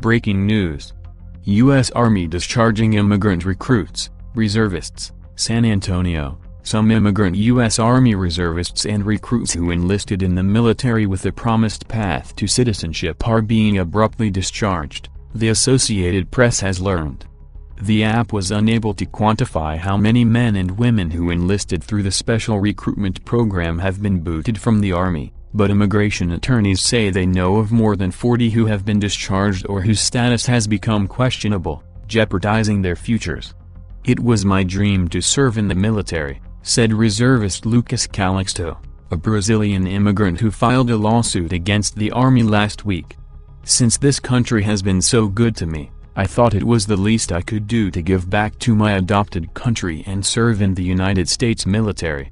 Breaking news. U.S. Army discharging immigrant recruits, reservists, San Antonio. Some immigrant U.S. Army reservists and recruits who enlisted in the military with the promised path to citizenship are being abruptly discharged, the Associated Press has learned. The app was unable to quantify how many men and women who enlisted through the special recruitment program have been booted from the Army, but immigration attorneys say they know of more than 40 who have been discharged or whose status has become questionable, jeopardizing their futures. "It was my dream to serve in the military," said reservist Lucas Calixto, a Brazilian immigrant who filed a lawsuit against the Army last week. "Since this country has been so good to me, I thought it was the least I could do to give back to my adopted country and serve in the United States military."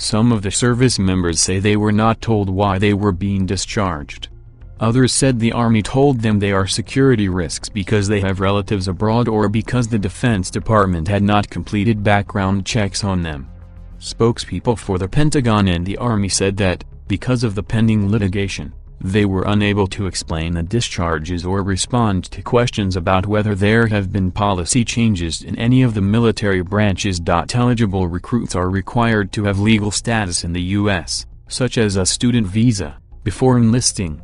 Some of the service members say they were not told why they were being discharged. Others said the Army told them they are security risks because they have relatives abroad or because the Defense Department had not completed background checks on them. Spokespeople for the Pentagon and the Army said that, because of the pending litigation, they were unable to explain the discharges or respond to questions about whether there have been policy changes in any of the military branches. Eligible recruits are required to have legal status in the U.S., such as a student visa, before enlisting.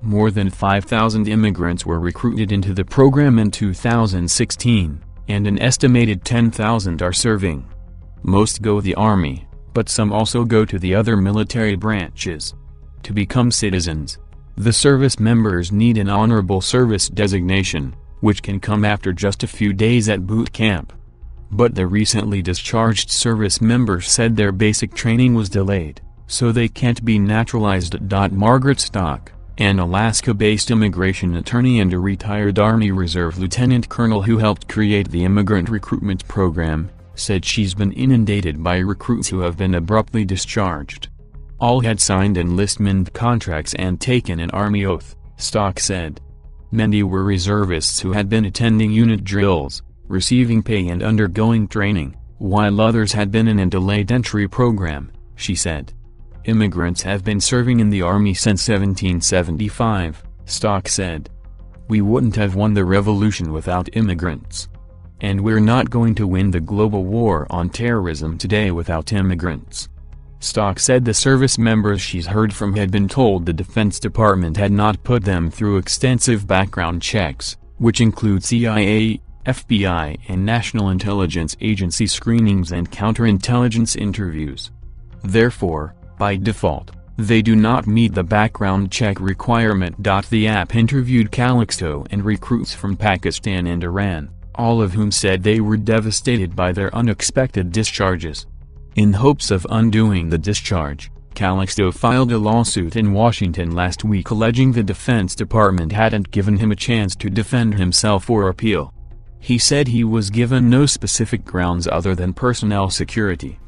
More than 5,000 immigrants were recruited into the program in 2016, and an estimated 10,000 are serving. Most go the Army, but some also go to the other military branches. To become citizens, the service members need an honorable service designation, which can come after just a few days at boot camp. But the recently discharged service members said their basic training was delayed, so they can't be naturalized. Margaret Stock, an Alaska-based immigration attorney and a retired Army Reserve lieutenant colonel who helped create the immigrant recruitment program, said she's been inundated by recruits who have been abruptly discharged. All had signed enlistment contracts and taken an Army oath, Stock said. Many were reservists who had been attending unit drills, receiving pay and undergoing training, while others had been in a delayed entry program, she said. Immigrants have been serving in the Army since 1775, Stock said. "We wouldn't have won the revolution without immigrants. And we're not going to win the global war on terrorism today without immigrants." Stock said the service members she's heard from had been told the Defense Department had not put them through extensive background checks, which include CIA, FBI and National Intelligence Agency screenings and counterintelligence interviews. Therefore, by default, they do not meet the background check requirement. The app interviewed Calixto and recruits from Pakistan and Iran, all of whom said they were devastated by their unexpected discharges. In hopes of undoing the discharge, Calixto filed a lawsuit in Washington last week alleging the Defense Department hadn't given him a chance to defend himself or appeal. He said he was given no specific grounds other than personnel security.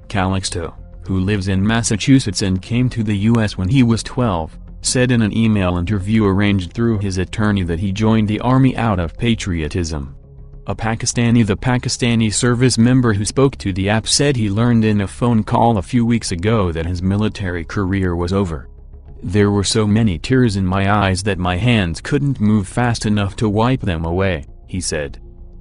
Calixto, who lives in Massachusetts and came to the U.S. when he was 12, said in an email interview arranged through his attorney that he joined the Army out of patriotism. The Pakistani service member who spoke to the app said he learned in a phone call a few weeks ago that his military career was over. "There were so many tears in my eyes that my hands couldn't move fast enough to wipe them away," he said.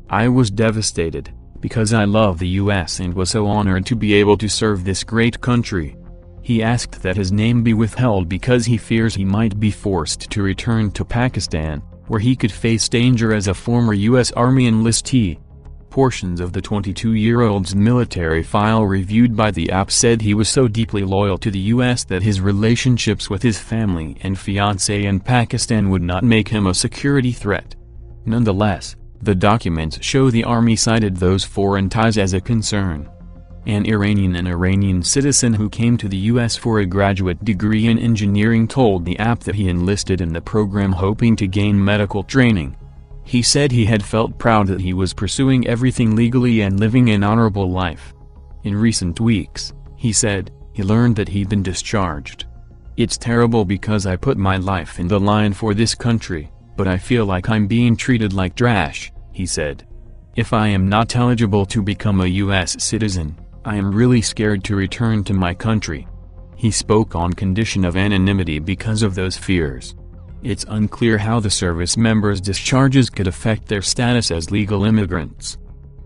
"I was devastated, because I love the U.S. and was so honored to be able to serve this great country." He asked that his name be withheld because he fears he might be forced to return to Pakistan, where he could face danger as a former U.S. Army enlistee. Portions of the 22-year-old's military file reviewed by the app said he was so deeply loyal to the U.S. that his relationships with his family and fiancée in Pakistan would not make him a security threat. Nonetheless, the documents show the Army cited those foreign ties as a concern. An Iranian citizen who came to the U.S. for a graduate degree in engineering told the app that he enlisted in the program hoping to gain medical training. He said he had felt proud that he was pursuing everything legally and living an honorable life. In recent weeks, he said, he learned that he'd been discharged. "It's terrible because I put my life in the line for this country, but I feel like I'm being treated like trash," he said. "If I am not eligible to become a U.S. citizen, I am really scared to return to my country." He spoke on condition of anonymity because of those fears. It's unclear how the service members' discharges could affect their status as legal immigrants.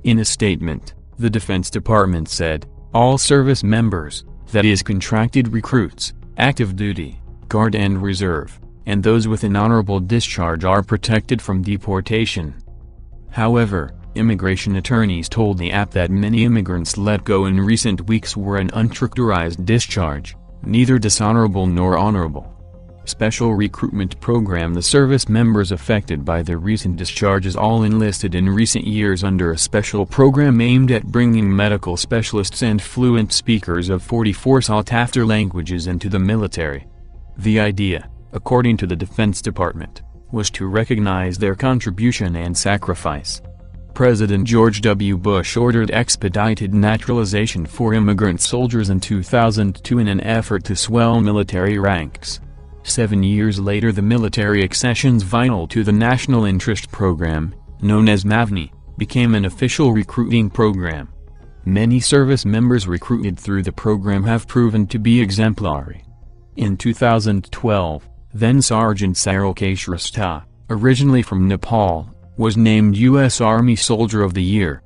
In a statement, the Defense Department said, "All service members, that is contracted recruits, active duty, Guard and Reserve, and those with an honorable discharge are protected from deportation." However, immigration attorneys told the app that many immigrants let go in recent weeks were an uncharacterized discharge, neither dishonorable nor honorable. Special recruitment program. The service members affected by the recent discharges all enlisted in recent years under a special program aimed at bringing medical specialists and fluent speakers of 44 sought-after languages into the military. The idea, according to the Defense Department, was to recognize their contribution and sacrifice. President George W. Bush ordered expedited naturalization for immigrant soldiers in 2002 in an effort to swell military ranks. 7 years later, the military accessions vital to the National Interest Program, known as MAVNI, became an official recruiting program. Many service members recruited through the program have proven to be exemplary. In 2012, then Sergeant Saril K. Shrestha, originally from Nepal, was named U.S. Army Soldier of the Year.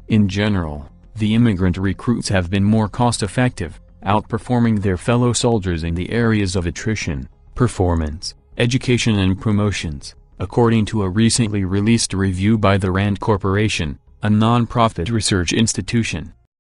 In general, the immigrant recruits have been more cost-effective, outperforming their fellow soldiers in the areas of attrition, performance, education and promotions, according to a recently released review by the RAND Corporation, a non-profit research institution.